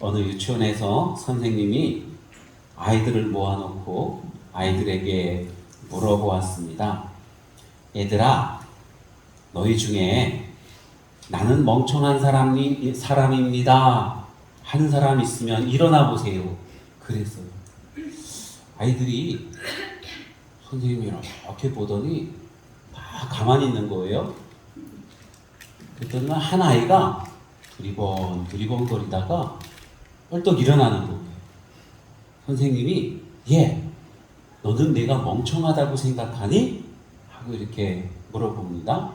어느 유치원에서 선생님이 아이들을 모아놓고 아이들에게 물어보았습니다. 얘들아, 너희 중에 나는 멍청한 사람입니다 하는 사람 있으면 일어나 보세요. 그랬어요. 아이들이 선생님이 이렇게 보더니 다 가만히 있는 거예요. 그랬더니 한 아이가 두리번 거리다가 벌떡 일어나는 거예요. 선생님이 너는 내가 멍청하다고 생각하니? 하고 이렇게 물어봅니다.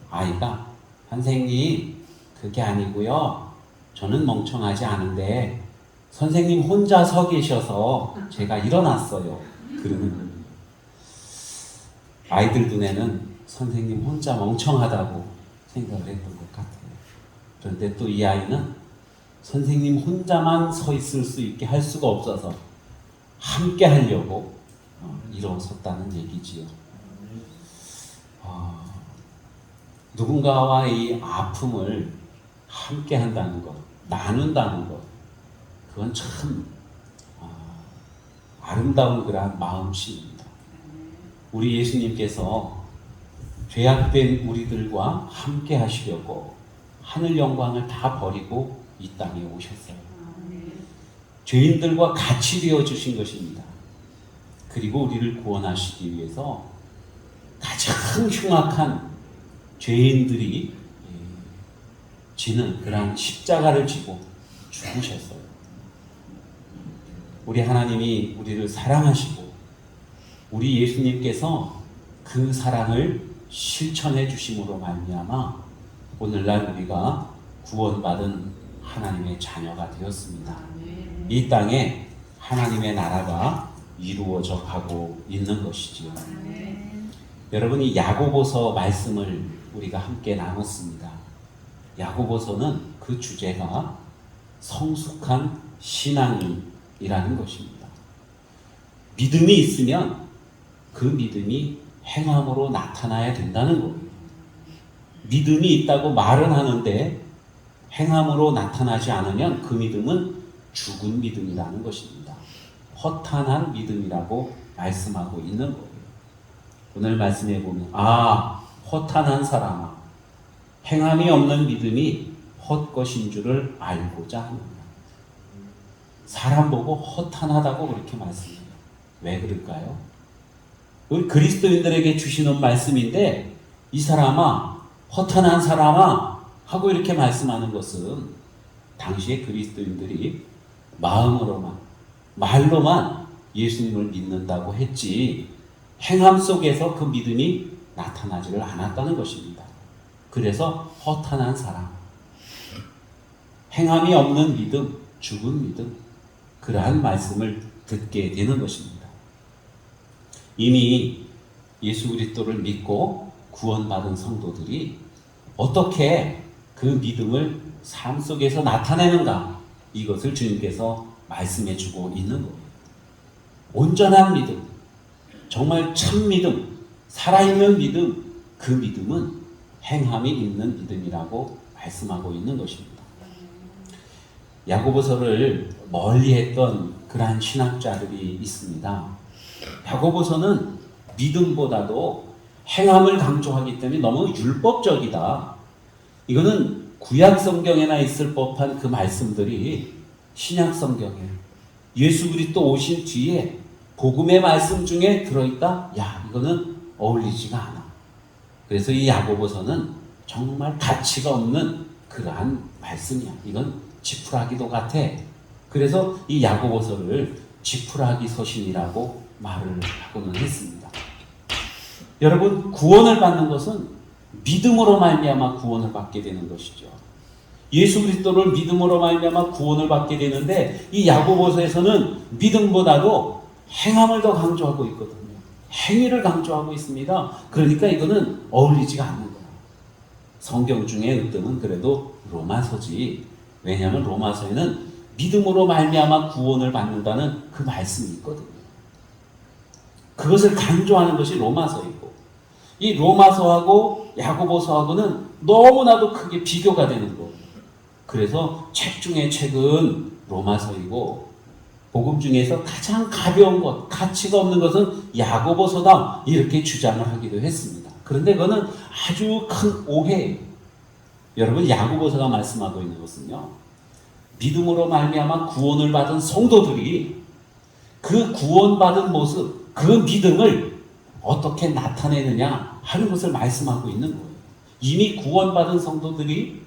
아이가 선생님 그게 아니고요. 저는 멍청하지 않은데 선생님 혼자 서 계셔서 제가 일어났어요. 그러는 거예요. 아이들 눈에는 선생님 혼자 멍청하다고 생각을 했던 것 같아요. 그런데 또 이 아이는 선생님 혼자만 서 있을 수 있게 할 수가 없어서 함께 하려고 일어섰다는 얘기지요. 누군가와의 아픔을 함께 한다는 것, 나눈다는 것, 그건 참 아름다운 그러한 마음씨입니다. 우리 예수님께서 죄악된 우리들과 함께 하시려고 하늘 영광을 다 버리고 이 땅에 오셨어요. 죄인들과 같이 되어 주신 것입니다. 그리고 우리를 구원하시기 위해서 가장 흉악한 죄인들이 지는 그런 십자가를 지고 죽으셨어요. 우리 하나님이 우리를 사랑하시고 우리 예수님께서 그 사랑을 실천해 주심으로 말미암아 오늘날 우리가 구원받은 하나님의 자녀가 되었습니다. 이 땅에 하나님의 나라가 이루어져 가고 있는 것이지요. 여러분이 야고보서 말씀을 우리가 함께 나눴습니다. 야고보서는 그 주제가 성숙한 신앙이라는 것입니다. 믿음이 있으면 그 믿음이 행함으로 나타나야 된다는 거예요. 믿음이 있다고 말은 하는데 행함으로 나타나지 않으면 그 믿음은 죽은 믿음이라는 것입니다. 허탄한 믿음이라고 말씀하고 있는 거예요. 오늘 말씀해 보면 허탄한 사람아, 행함이 없는 믿음이 헛것인 줄을 알고자 합니다. 사람 보고 허탄하다고 그렇게 말씀해요. 왜 그럴까요? 우리 그리스도인들에게 주시는 말씀인데 이 사람아, 허탄한 사람아 하고 이렇게 말씀하는 것은 당시의 그리스도인들이 마음으로만, 말로만 예수님을 믿는다고 했지 행함 속에서 그 믿음이 나타나지를 않았다는 것입니다. 그래서 허탄한 사람, 행함이 없는 믿음, 죽은 믿음, 그러한 말씀을 듣게 되는 것입니다. 이미 예수 그리스도를 믿고 구원받은 성도들이 어떻게 그 믿음을 삶 속에서 나타내는가, 이것을 주님께서 말씀해 주고 있는 거예요. 온전한 믿음, 정말 참 믿음, 살아있는 믿음, 그 믿음은 행함이 있는 믿음이라고 말씀하고 있는 것입니다. 야고보서를 멀리했던 그러한 신학자들이 있습니다. 야고보서는 믿음보다도 행함을 강조하기 때문에 너무 율법적이다. 이거는 구약 성경에나 있을 법한 그 말씀들이 신약 성경에 예수 그리스도 오신 뒤에 복음의 말씀 중에 들어있다? 야, 이거는 어울리지가 않아. 그래서 이 야고보서는 정말 가치가 없는 그러한 말씀이야. 이건 지푸라기도 같아. 그래서 이 야고보서를 지푸라기 서신이라고 말을 하고는 했습니다. 여러분, 구원을 받는 것은 믿음으로 말미암아 구원을 받게 되는 것이죠. 예수 그리스도를 믿음으로 말미암아 구원을 받게 되는데 이 야고보서에서는 믿음보다도 행함을 더 강조하고 있거든요. 행위를 강조하고 있습니다. 그러니까 이거는 어울리지가 않는 거예요. 성경 중에 으뜸은 그래도 로마서지. 왜냐하면 로마서에는 믿음으로 말미암아 구원을 받는다는 그 말씀이 있거든요. 그것을 강조하는 것이 로마서이고, 이 로마서하고 야고보서하고는 너무나도 크게 비교가 되는 거예요. 그래서 책 중에 책은 로마서이고 복음 중에서 가장 가벼운 것, 가치가 없는 것은 야고보서다, 이렇게 주장을 하기도 했습니다. 그런데 그거는 아주 큰 오해예요. 여러분, 야고보서가 말씀하고 있는 것은요, 믿음으로 말미암아 구원을 받은 성도들이 그 구원받은 모습, 그 믿음을 어떻게 나타내느냐 하는 것을 말씀하고 있는 거예요. 이미 구원받은 성도들이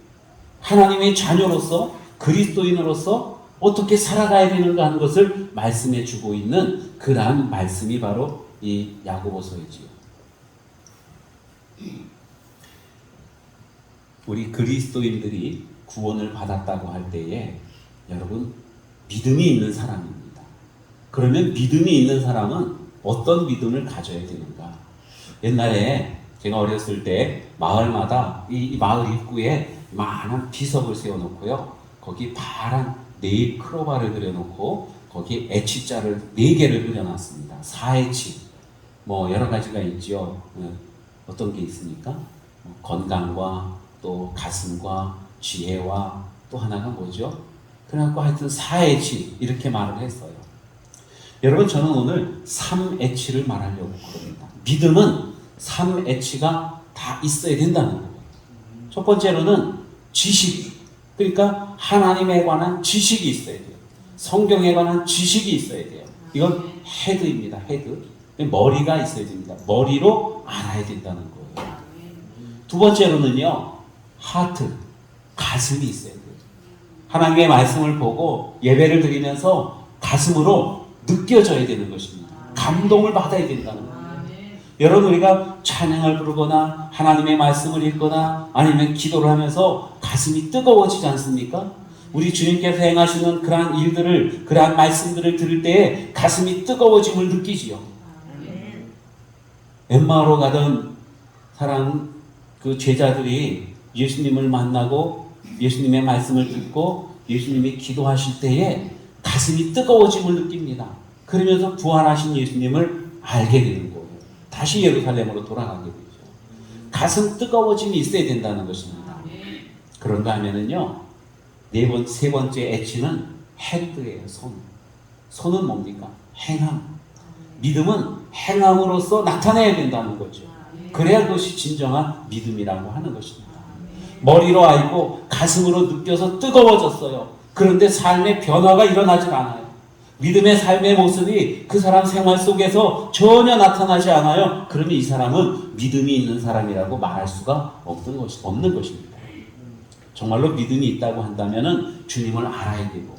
하나님의 자녀로서, 그리스도인으로서 어떻게 살아가야 되는가 하는 것을 말씀해 주고 있는 그러한 말씀이 바로 이 야고보서이지요. 우리 그리스도인들이 구원을 받았다고 할 때에 여러분, 믿음이 있는 사람입니다. 그러면 믿음이 있는 사람은 어떤 믿음을 가져야 되는가? 옛날에 제가 어렸을 때 마을마다 이 마을 입구에 많은 비석을 세워놓고요, 거기 파란 네잎 크로바를 그려놓고 거기 애치자를 4개를 그려놨습니다. 사애치, 뭐 여러 가지가 있죠. 어떤 게 있습니까? 건강과 또 가슴과 지혜와 또 하나가 뭐죠? 그래갖고 하여튼 사애치, 이렇게 말을 했어요. 여러분, 저는 오늘 3애치를 말하려고 그럽니다. 믿음은 3애치가 다 있어야 된다는 거예요. 첫 번째로는 지식, 그러니까 하나님에 관한 지식이 있어야 돼요. 성경에 관한 지식이 있어야 돼요. 이건 헤드입니다. 헤드. 머리가 있어야 됩니다. 머리로 알아야 된다는 거예요. 두 번째로는요, 하트, 가슴이 있어야 돼요. 하나님의 말씀을 보고 예배를 드리면서 가슴으로 느껴져야 되는 것입니다. 감동을 받아야 된다는 거예요. 여러분, 우리가 찬양을 부르거나 하나님의 말씀을 읽거나 아니면 기도를 하면서 가슴이 뜨거워지지 않습니까? 우리 주님께서 행하시는 그러한 일들을, 그러한 말씀들을 들을 때에 가슴이 뜨거워짐을 느끼지요. 엠마오로 가던 사랑 그 제자들이 예수님을 만나고 예수님의 말씀을 듣고 예수님이 기도하실 때에 가슴이 뜨거워짐을 느낍니다. 그러면서 부활하신 예수님을 알게 되는 거예요. 다시 예루살렘으로 돌아가게 되죠. 가슴 뜨거워짐이 있어야 된다는 것입니다. 그런가 하면은요, 세 번째 애치는 헤드예요. 손은 뭡니까? 행함. 믿음은 행함으로써 나타내야 된다는 거죠. 그래야 그것이 진정한 믿음이라고 하는 것입니다. 머리로 알고 가슴으로 느껴서 뜨거워졌어요. 그런데 삶의 변화가 일어나질 않아요. 믿음의 삶의 모습이 그 사람 생활 속에서 전혀 나타나지 않아요. 그러면 이 사람은 믿음이 있는 사람이라고 말할 수가 없는 것입니다. 정말로 믿음이 있다고 한다면 주님을 알아야 되고,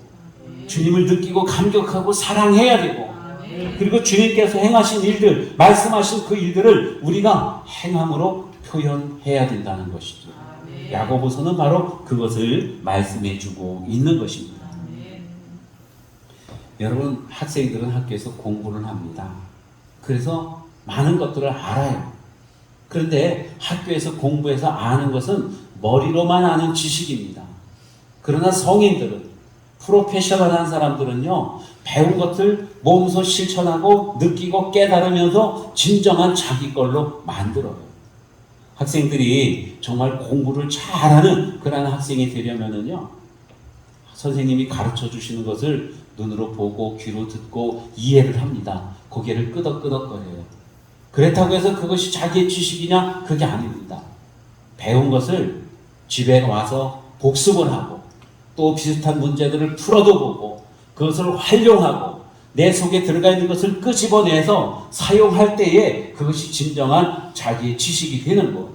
주님을 느끼고 감격하고 사랑해야 되고, 그리고 주님께서 행하신 일들, 말씀하신 그 일들을 우리가 행함으로 표현해야 된다는 것이죠. 야고보서는 바로 그것을 말씀해 주고 있는 것입니다. 여러분, 학생들은 학교에서 공부를 합니다. 그래서 많은 것들을 알아요. 그런데 학교에서 공부해서 아는 것은 머리로만 아는 지식입니다. 그러나 성인들은, 프로페셔널한 사람들은요, 배운 것을 몸소 실천하고 느끼고 깨달으면서 진정한 자기 걸로 만들어요. 학생들이 정말 공부를 잘하는 그런 학생이 되려면은요, 선생님이 가르쳐 주시는 것을 눈으로 보고 귀로 듣고 이해를 합니다. 고개를 끄덕끄덕거려요. 그렇다고 해서 그것이 자기의 지식이냐? 그게 아닙니다. 배운 것을 집에 와서 복습을 하고 또 비슷한 문제들을 풀어도 보고 그것을 활용하고 내 속에 들어가 있는 것을 끄집어내서 사용할 때에 그것이 진정한 자기의 지식이 되는 거예요.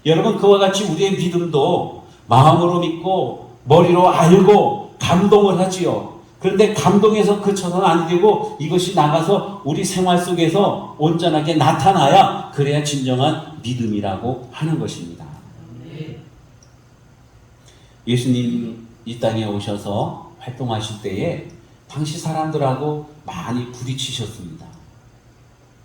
여러분, 그와 같이 우리의 믿음도 마음으로 믿고 머리로 알고 감동을 하지요. 그런데 감동에서 그쳐서는 안 되고 이것이 나가서 우리 생활 속에서 온전하게 나타나야 그래야 진정한 믿음이라고 하는 것입니다. 예수님 이 땅에 오셔서 활동하실 때에 당시 사람들하고 많이 부딪히셨습니다.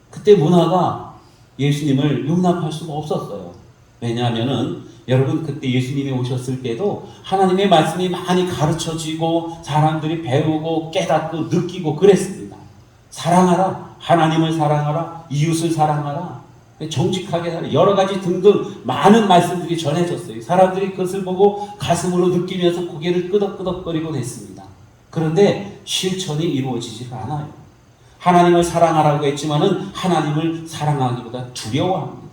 그때 문화가 예수님을 용납할 수가 없었어요. 왜냐하면은 여러분, 그때 예수님이 오셨을 때도 하나님의 말씀이 많이 가르쳐지고 사람들이 배우고 깨닫고 느끼고 그랬습니다. 사랑하라, 하나님을 사랑하라, 이웃을 사랑하라, 정직하게 살아, 여러 가지 등등 많은 말씀들이 전해졌어요. 사람들이 그것을 보고 가슴으로 느끼면서 고개를 끄덕끄덕거리곤 했습니다. 그런데 실천이 이루어지질 않아요. 하나님을 사랑하라고 했지만은 하나님을 사랑하기보다 두려워합니다.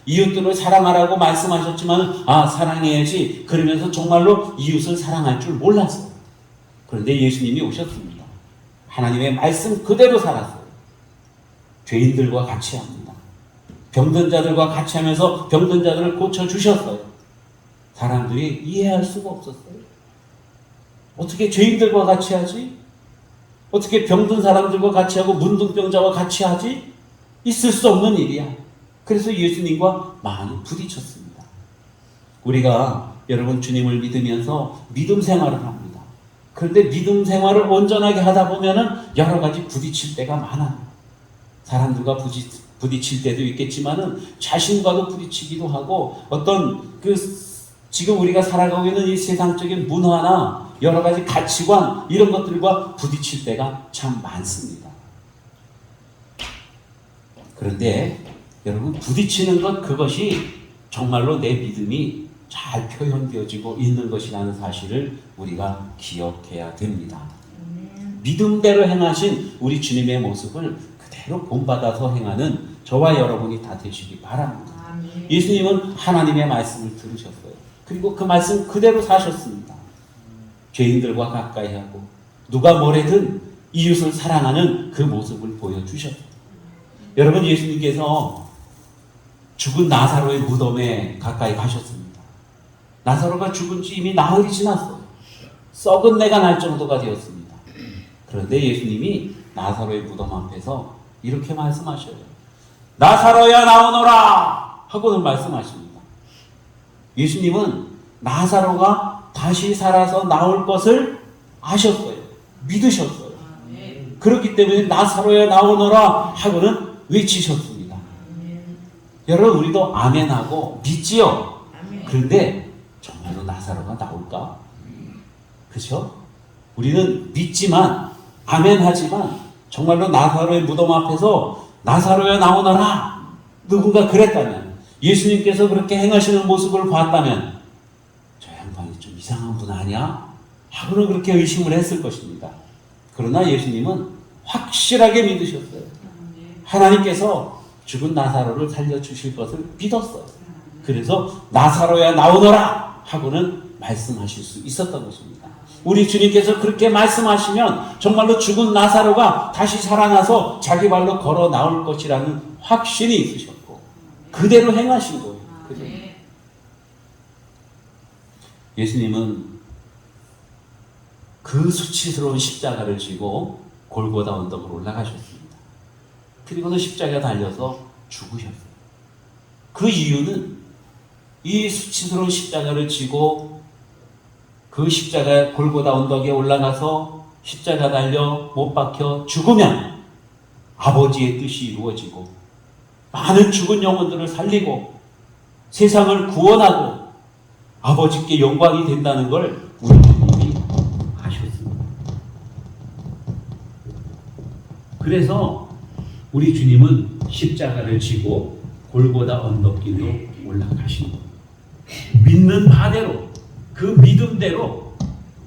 이웃들을 사랑하라고 말씀하셨지만 사랑해야지 그러면서 정말로 이웃을 사랑할 줄 몰랐어요. 그런데 예수님이 오셨습니다. 하나님의 말씀 그대로 살았어요. 죄인들과 같이 합니다. 병든 자들과 같이 하면서 병든 자들을 고쳐주셨어요. 사람들이 이해할 수가 없었어요. 어떻게 죄인들과 같이 하지? 어떻게 병든 사람들과 같이 하고 문둥병자와 같이 하지? 있을 수 없는 일이야. 그래서 예수님과 많이 부딪혔습니다. 우리가 여러분 주님을 믿으면서 믿음 생활을 합니다. 그런데 믿음 생활을 온전하게 하다 보면은 여러 가지 부딪힐 때가 많아요. 사람들과 부딪힐 때도 있겠지만은 자신과도 부딪히기도 하고 어떤 지금 우리가 살아가고 있는 이 세상적인 문화나 여러 가지 가치관 이런 것들과 부딪힐 때가 참 많습니다. 그런데 여러분, 부딪히는 것 그것이 정말로 내 믿음이 잘 표현되어지고 있는 것이라는 사실을 우리가 기억해야 됩니다. 믿음대로 행하신 우리 주님의 모습을 그대로 본받아서 행하는 저와 여러분이 다 되시기 바랍니다. 예수님은 하나님의 말씀을 들으셨어요. 그리고 그 말씀 그대로 사셨습니다. 죄인들과 가까이 하고 누가 뭐래든 이웃을 사랑하는 그 모습을 보여주셨어요. 여러분, 예수님께서 죽은 나사로의 무덤에 가까이 가셨습니다. 나사로가 죽은 지 이미 나흘이 지났어요. 썩은 내가 날 정도가 되었습니다. 그런데 예수님이 나사로의 무덤 앞에서 이렇게 말씀하셔요. 나사로야 나오너라 하고는 말씀하십니다. 예수님은 나사로가 다시 살아서 나올 것을 아셨어요. 믿으셨어요. 그렇기 때문에 나사로야 나오너라 하고는 외치셨습니다. 여러분, 우리도 아멘하고 믿지요? 그런데 정말로 나사로가 나올까? 그렇죠? 우리는 믿지만 아멘하지만 정말로 나사로의 무덤 앞에서 나사로야 나오너라 누군가 그랬다면, 예수님께서 그렇게 행하시는 모습을 봤다면 저 양반이 좀 이상한 분 아니야? 하고는 그렇게 의심을 했을 것입니다. 그러나 예수님은 확실하게 믿으셨어요. 하나님께서 죽은 나사로를 살려주실 것을 믿었어요. 그래서 나사로야 나오너라 하고는 말씀하실 수 있었던 것입니다. 우리 주님께서 그렇게 말씀하시면 정말로 죽은 나사로가 다시 살아나서 자기 발로 걸어 나올 것이라는 확신이 있으셨고 그대로 행하신 거예요. 그대로. 예수님은 그 수치스러운 십자가를 지고 골고다 언덕으로 올라가셨습니다. 그리고는 십자가에 달려서 죽으셨어요. 그 이유는 이 수치스러운 십자가를 지고 그 십자가 골고다 언덕에 올라가서 십자가 달려 못 박혀 죽으면 아버지의 뜻이 이루어지고 많은 죽은 영혼들을 살리고 세상을 구원하고 아버지께 영광이 된다는 걸 우리 주님이 아셨습니다. 그래서 우리 주님은 십자가를 지고 골고다 언덕길로 올라가신 거예요. 믿는 바대로 그 믿음대로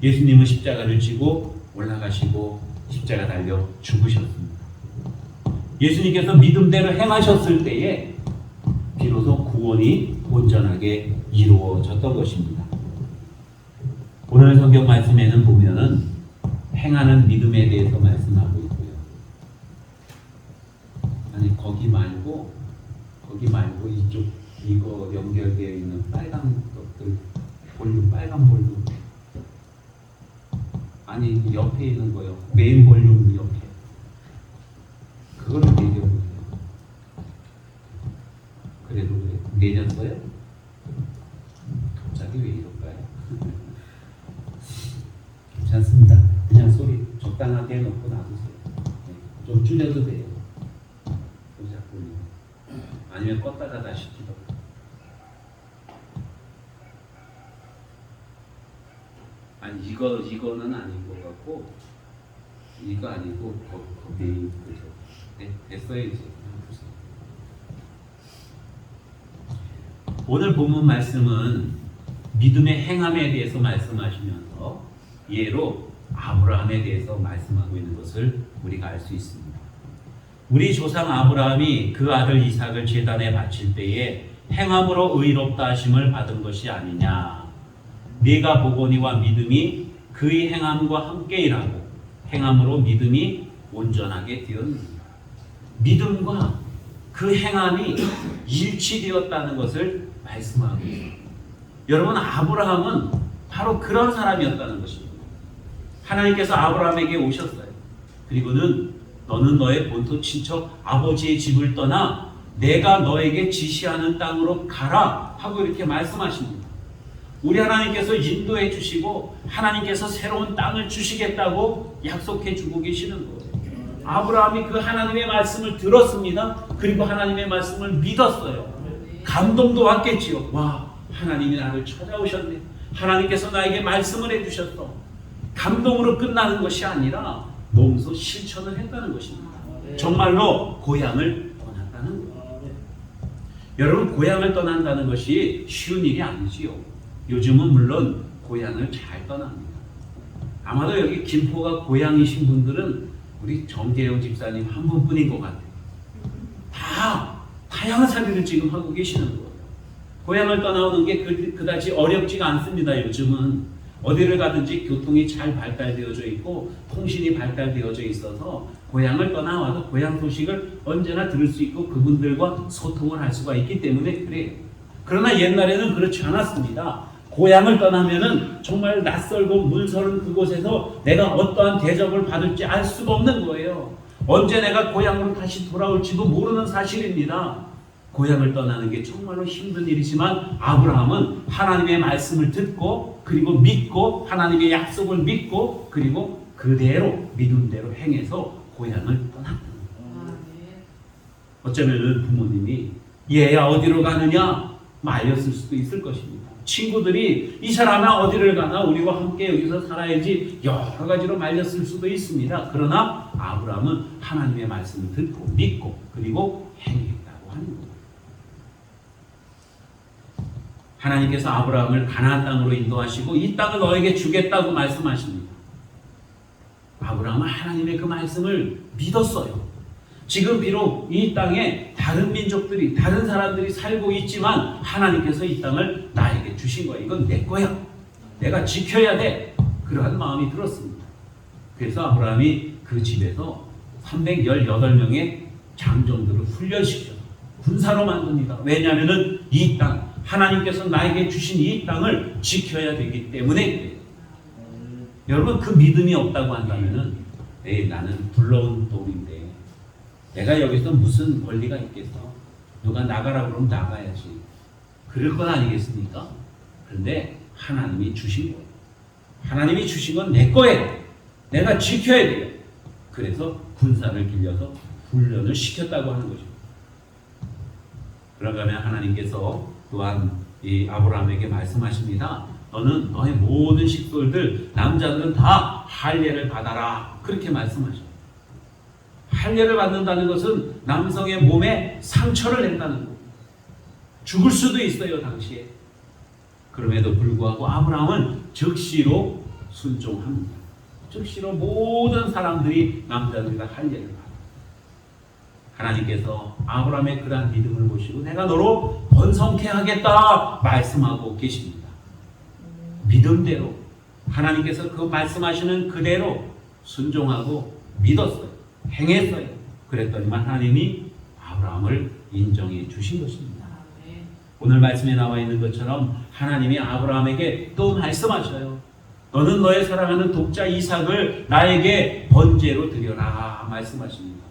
예수님은 십자가를 지고 올라가시고 십자가 달려 죽으셨습니다. 예수님께서 믿음대로 행하셨을 때에 비로소 구원이 온전하게 이루어졌던 것입니다. 오늘 성경 말씀에는 보면은 행하는 믿음에 대해서 말씀하고 있고요. 아니 거기 말고 이쪽 이거 연결되어 있는 빨간 것들 볼륨 빨간 볼륨 아니 옆에 있는 거요. 메인 볼륨 옆에 그거를 내려보세요. 그래도 그래. 내렸어요? 갑자기 왜 이럴까요? 괜찮습니다. 그냥 소리 적당하게 해놓고 놔두세요. 네. 좀 줄여도 돼요. 아니면 껐다가 다시 켜도. 아니 이거는 아닌 것 같고 이거 아니고 거기 그죠? 네, 됐어요 이제. 오늘 본문 말씀은 믿음의 행함에 대해서 말씀하시면서 예로 아브라함에 대해서 말씀하고 있는 것을 우리가 알 수 있습니다. 우리 조상 아브라함이 그 아들 이삭을 제단에 바칠 때에 행함으로 의롭다 하심을 받은 것이 아니냐. 네가 보거니와 믿음이 그의 행함과 함께 일하고 행함으로 믿음이 온전하게 되었느니라. 믿음과 그 행함이 일치되었다는 것을 말씀하고 있습니다. 여러분 아브라함은 바로 그런 사람이었다는 것입니다. 하나님께서 아브라함에게 오셨어요. 그리고는 너는 너의 본토 친척 아버지의 집을 떠나 내가 너에게 지시하는 땅으로 가라 하고 이렇게 말씀하십니다. 우리 하나님께서 인도해 주시고 하나님께서 새로운 땅을 주시겠다고 약속해 주고 계시는 거예요. 아브라함이 그 하나님의 말씀을 들었습니다. 그리고 하나님의 말씀을 믿었어요. 감동도 왔겠지요. 와, 하나님이 나를 찾아오셨네. 하나님께서 나에게 말씀을 해주셨어. 감동으로 끝나는 것이 아니라 몸소 실천을 했다는 것입니다. 정말로 고향을 떠났다는 거예요. 여러분 고향을 떠난다는 것이 쉬운 일이 아니지요. 요즘은 물론 고향을 잘 떠납니다. 아마도 여기 김포가 고향이신 분들은 우리 정재영 집사님 한 분뿐인 것 같아요. 다 다양한 사례를 지금 하고 계시는 거예요. 고향을 떠나오는 게 그다지 어렵지가 않습니다. 요즘은 어디를 가든지 교통이 잘 발달되어져 있고 통신이 발달되어져 있어서 고향을 떠나와도 고향 소식을 언제나 들을 수 있고 그분들과 소통을 할 수가 있기 때문에 그래요. 그러나 옛날에는 그렇지 않았습니다. 고향을 떠나면은 정말 낯설고 물서른 그곳에서 내가 어떠한 대접을 받을지 알 수가 없는 거예요. 언제 내가 고향으로 다시 돌아올지도 모르는 사실입니다. 고향을 떠나는 게 정말로 힘든 일이지만 아브라함은 하나님의 말씀을 듣고 그리고 믿고 하나님의 약속을 믿고 그리고 그대로 믿음대로 행해서 고향을 떠났다. 어쩌면 부모님이 얘야 어디로 가느냐 말렸을 수도 있을 것입니다. 친구들이 이 사람은 어디를 가나 우리와 함께 여기서 살아야지 여러 가지로 말렸을 수도 있습니다. 그러나 아브라함은 하나님의 말씀을 듣고 믿고 그리고 행했다고 하는 겁니다. 하나님께서 아브라함을 가나안 땅으로 인도하시고 이 땅을 너에게 주겠다고 말씀하십니다. 아브라함은 하나님의 그 말씀을 믿었어요. 지금 비록 이 땅에 다른 민족들이 다른 사람들이 살고 있지만 하나님께서 이 땅을 나에게 주신 거야. 이건 내 거야. 내가 지켜야 돼. 그러한 마음이 들었습니다. 그래서 아브라함이 그 집에서 318명의 장정들을 훈련시켜서 군사로 만듭니다. 왜냐하면 이 땅, 하나님께서 나에게 주신 이 땅을 지켜야 되기 때문에 그래요. 여러분, 그 믿음이 없다고 한다면 나는 불러온 돌인데 내가 여기서 무슨 권리가 있겠어? 누가 나가라 그러면 나가야지. 그럴 건 아니겠습니까? 그런데 하나님이 주신 거예요. 하나님이 주신 건 내 거예요. 내가 지켜야 돼요. 그래서 군사를 길러서 훈련을 시켰다고 하는 거죠. 그러면 하나님께서 또한 이 아브라함에게 말씀하십니다. 너는 너의 모든 식솔들, 남자들은 다 할례를 받아라. 그렇게 말씀하셔요. 할례를 받는다는 것은 남성의 몸에 상처를 낸다는 거예요. 죽을 수도 있어요, 당시에. 그럼에도 불구하고 아브라함은 즉시로 순종합니다. 즉시로 모든 사람들이, 남자들이 다 할례를 받아요. 하나님께서 아브라함의 그러한 믿음을 보시고 내가 너로 번성케 하겠다 말씀하고 계십니다. 믿음대로 하나님께서 그 말씀하시는 그대로 순종하고 믿었어요. 행했어요. 그랬더니만 하나님이 아브라함을 인정해 주신 것입니다. 오늘 말씀에 나와 있는 것처럼 하나님이 아브라함에게 또 말씀하셔요. 너는 너의 사랑하는 독자 이삭을 나에게 번제로 드려라 말씀하십니다.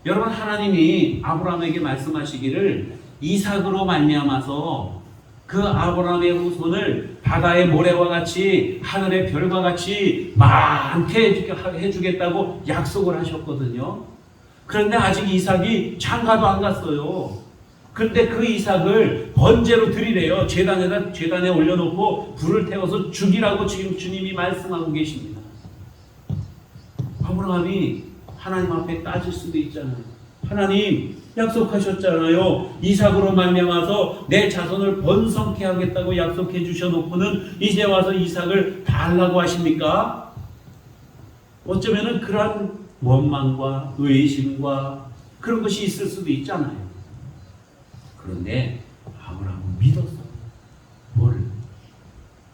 여러분, 하나님이 아브라함에게 말씀하시기를 이삭으로 말미암아서 그 아브라함의 후손을 바다의 모래와 같이 하늘의 별과 같이 많게 해주겠다고 약속을 하셨거든요. 그런데 아직 이삭이 장가도 안 갔어요. 그런데 그 이삭을 번제로 드리래요. 제단에 올려놓고 불을 태워서 죽이라고 지금 주님이 말씀하고 계십니다. 아브라함이 하나님 앞에 따질 수도 있잖아요. 하나님 약속하셨잖아요. 이삭으로 말미암아서 내 자손을 번성케 하겠다고 약속해 주셔놓고는 이제 와서 이삭을 달라고 하십니까? 어쩌면은 그런 원망과 의심과 그런 것이 있을 수도 있잖아요. 그런데 아브라함은 믿었어. 뭘?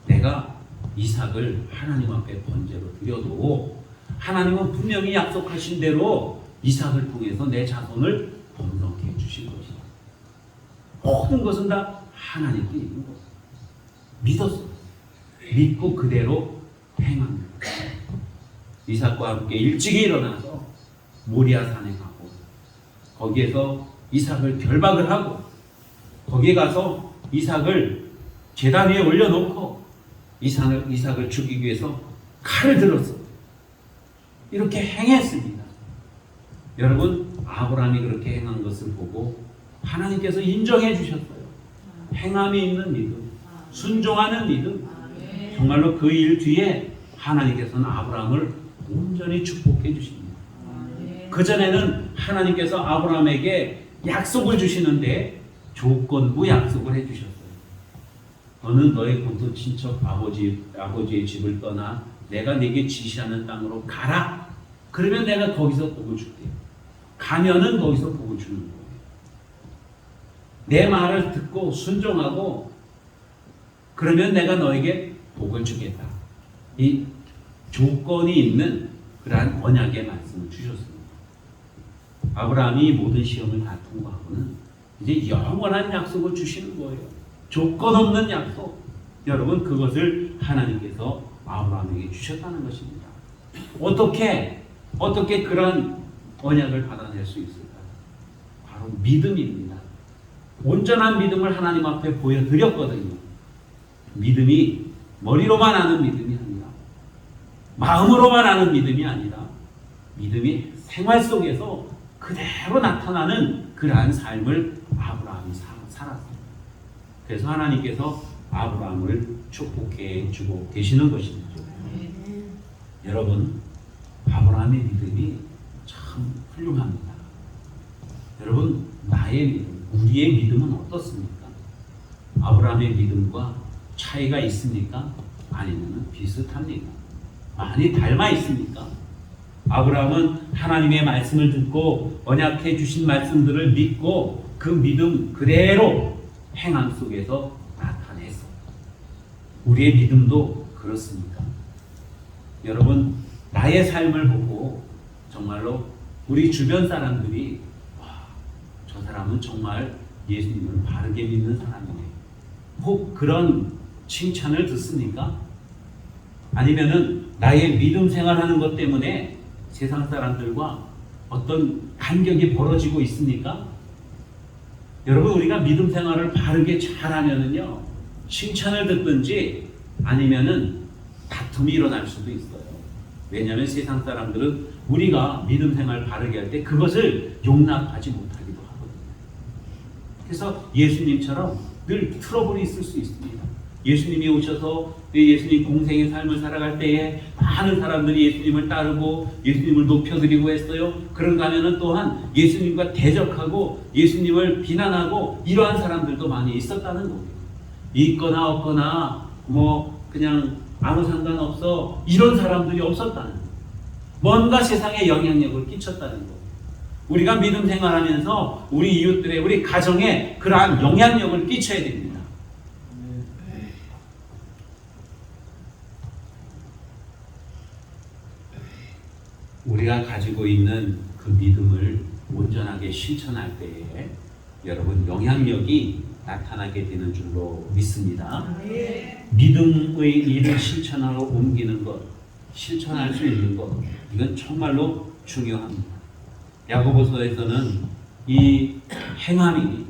내가 이삭을 하나님 앞에 번제로 드려도 하나님은 분명히 약속하신 대로 이삭을 통해서 내 자손을 번성케 해주실 것이다. 모든 것은 다 하나님께 있는 것. 믿었어. 믿고 그대로 행합니다. 이삭과 함께 일찍이 일어나서 모리아산에 가고 거기에서 이삭을 결박을 하고 거기에 가서 이삭을 제단 위에 올려놓고 이삭을 죽이기 위해서 칼을 들었어. 이렇게 행했습니다. 여러분, 아브라함이 그렇게 행한 것을 보고 하나님께서 인정해 주셨어요. 행함이 있는 믿음, 순종하는 믿음. 정말로 그 일 뒤에 하나님께서는 아브라함을 온전히 축복해 주십니다. 그전에는 하나님께서 아브라함에게 약속을 주시는데 조건부 약속을 해 주셨어요. 너는 너의 본토 친척 아버지의 집을 떠나 내가 네게 지시하는 땅으로 가라. 그러면 내가 거기서 복을 줄게. 가면은 거기서 복을 주는 거예요. 내 말을 듣고 순종하고 그러면 내가 너에게 복을 주겠다. 이 조건이 있는 그러한 언약의 말씀을 주셨습니다. 아브라함이 모든 시험을 다 통과하고는 이제 영원한 약속을 주시는 거예요. 조건 없는 약속. 여러분, 그것을 하나님께서 아브라함에게 주셨다는 것입니다. 어떻게 그런 언약을 받아낼 수 있을까요? 바로 믿음입니다. 온전한 믿음을 하나님 앞에 보여드렸거든요. 믿음이 머리로만 아는 믿음이 아니라 마음으로만 아는 믿음이 아니라 믿음이 생활 속에서 그대로 나타나는 그러한 삶을 아브라함이 살았습니다. 그래서 하나님께서 아브라함을 축복해 주고 계시는 것입니다. 여러분, 아브라함의 믿음이 참 훌륭합니다. 여러분, 나의 믿음, 우리의 믿음은 어떻습니까? 아브라함의 믿음과 차이가 있습니까? 아니면 비슷합니까? 많이 닮아 있습니까? 아브라함은 하나님의 말씀을 듣고 언약해 주신 말씀들을 믿고 그 믿음 그대로 행함 속에서 나타냈어. 우리의 믿음도 그렇습니까? 여러분, 나의 삶을 보고 정말로 우리 주변 사람들이 와, 저 사람은 정말 예수님을 바르게 믿는 사람이네. 혹 그런 칭찬을 듣습니까? 아니면은 나의 믿음 생활하는 것 때문에 세상 사람들과 어떤 간격이 벌어지고 있습니까? 여러분, 우리가 믿음 생활을 바르게 잘하면은요, 칭찬을 듣든지 아니면은 다툼이 일어날 수도 있어요. 왜냐하면 세상 사람들은 우리가 믿음 생활 바르게 할 때 그것을 용납하지 못하기도 하거든요. 그래서 예수님처럼 늘 트러블이 있을 수 있습니다. 예수님이 오셔서 예수님 공생의 삶을 살아갈 때에 많은 사람들이 예수님을 따르고 예수님을 높여드리고 했어요. 그런가 하면은 또한 예수님과 대적하고 예수님을 비난하고 이러한 사람들도 많이 있었다는 거예요. 있거나 없거나 뭐 그냥 아무 상관없어 이런 사람들이 없었다는 거예요. 뭔가 세상에 영향력을 끼쳤다는 거예요. 우리가 믿음 생활하면서 우리 이웃들의 우리 가정에 그러한 영향력을 끼쳐야 됩니다. 우리가 가지고 있는 그 믿음을 온전하게 실천할 때에 여러분 영향력이 나타나게 되는 줄로 믿습니다. 믿음의 일을 실천하러 옮기는 것, 실천할 수 있는 것, 이건 정말로 중요합니다. 야고보서에서는 이 행함이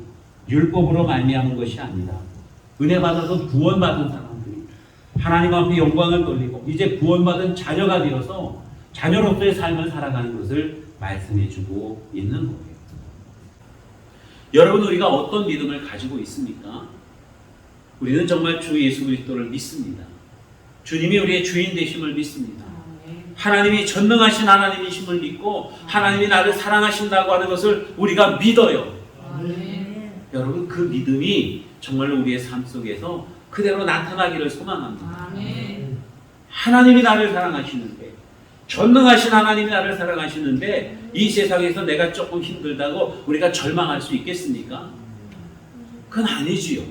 율법으로 말미암은 것이 아니라 은혜 받아서 구원받은 사람들이 하나님 앞에 영광을 돌리고 이제 구원받은 자녀가 되어서 자녀로서의 삶을 살아가는 것을 말씀해주고 있는 거예요. 여러분, 우리가 어떤 믿음을 가지고 있습니까? 우리는 정말 주 예수 그리스도를 믿습니다. 주님이 우리의 주인 되심을 믿습니다. 하나님이 전능하신 하나님이심을 믿고 하나님이 나를 사랑하신다고 하는 것을 우리가 믿어요. 여러분, 그 믿음이 정말로 우리의 삶 속에서 그대로 나타나기를 소망합니다. 하나님이 나를 사랑하시는데, 전능하신 하나님이 나를 사랑하시는데 이 세상에서 내가 조금 힘들다고 우리가 절망할 수 있겠습니까? 그건 아니지요.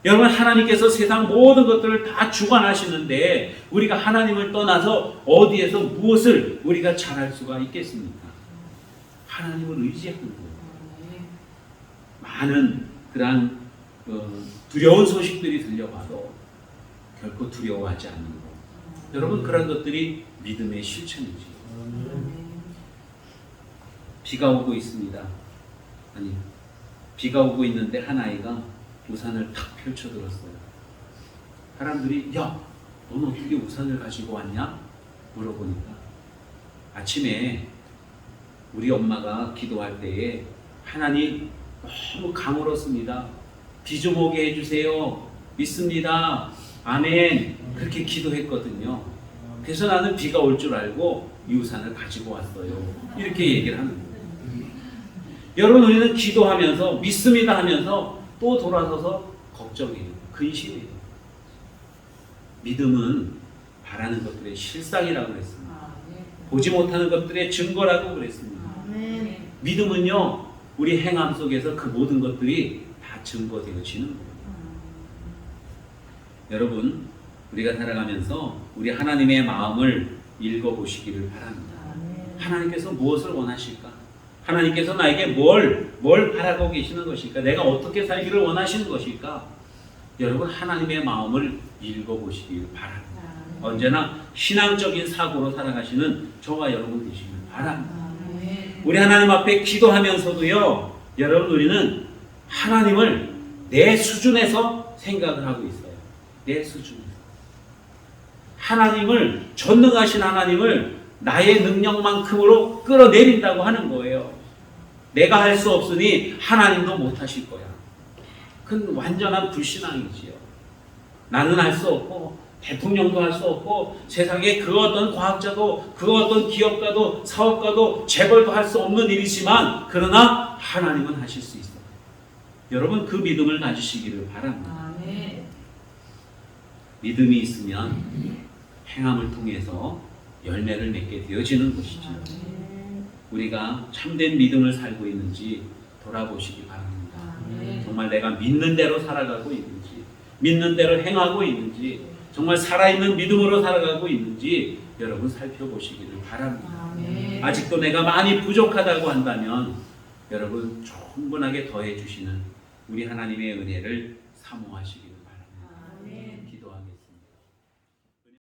여러분, 하나님께서 세상 모든 것들을 다 주관하시는데 우리가 하나님을 떠나서 어디에서 무엇을 우리가 잘할 수가 있겠습니까? 하나님을 의지하는 거예요. 많은 그러한 두려운 소식들이 들려와도 결코 두려워하지 않는 것. 여러분, 그런 것들이 믿음의 실천이지. 비가 오고 있습니다. 아니, 비가 오고 있는데 한 아이가 우산을 탁 펼쳐들었어요. 사람들이 야, 너는 어떻게 우산을 가지고 왔냐? 물어보니까 아침에 우리 엄마가 기도할 때에 하나님 너무 가물었습니다. 비 좀 오게 해주세요. 믿습니다. 아멘. 그렇게 기도했거든요. 그래서 나는 비가 올 줄 알고 이 우산을 가지고 왔어요. 이렇게 얘기를 하는 거예요. 여러분, 우리는 기도하면서 믿습니다 하면서 또 돌아서서 걱정해요. 근심해요. 믿음은 바라는 것들의 실상이라고 그랬습니다. 보지 못하는 것들의 증거라고 그랬습니다. 믿음은요, 우리 행함 속에서 그 모든 것들이 다 증거되어지는 거예요. 여러분, 우리가 살아가면서 우리 하나님의 마음을 읽어보시기를 바랍니다. 하나님께서 무엇을 원하실까? 하나님께서 나에게 뭘 바라고 계시는 것일까? 내가 어떻게 살기를 원하시는 것일까? 여러분, 하나님의 마음을 읽어보시기를 바랍니다. 언제나 신앙적인 사고로 살아가시는 저와 여러분 되시길 바랍니다. 우리 하나님 앞에 기도하면서도요, 여러분, 우리는 하나님을 내 수준에서 생각을 하고 있어요. 내 수준에서. 하나님을, 전능하신 하나님을 나의 능력만큼으로 끌어내린다고 하는 거예요. 내가 할 수 없으니 하나님도 못 하실 거야. 그건 완전한 불신앙이지요. 나는 할 수 없고 대통령도 할 수 없고 세상에 그 어떤 과학자도 그 어떤 기업가도 사업가도 재벌도 할 수 없는 일이지만 그러나 하나님은 하실 수 있어요. 여러분, 그 믿음을 가지시기를 바랍니다. 믿음이 있으면 행함을 통해서 열매를 맺게 되어지는 것이죠. 우리가 참된 믿음을 살고 있는지 돌아보시기 바랍니다. 정말 내가 믿는 대로 살아가고 있는지, 믿는 대로 행하고 있는지, 정말 살아있는 믿음으로 살아가고 있는지 여러분 살펴보시기를 바랍니다. 아멘. 아직도 내가 많이 부족하다고 한다면 여러분 충분하게 더해 주시는 우리 하나님의 은혜를 사모하시기를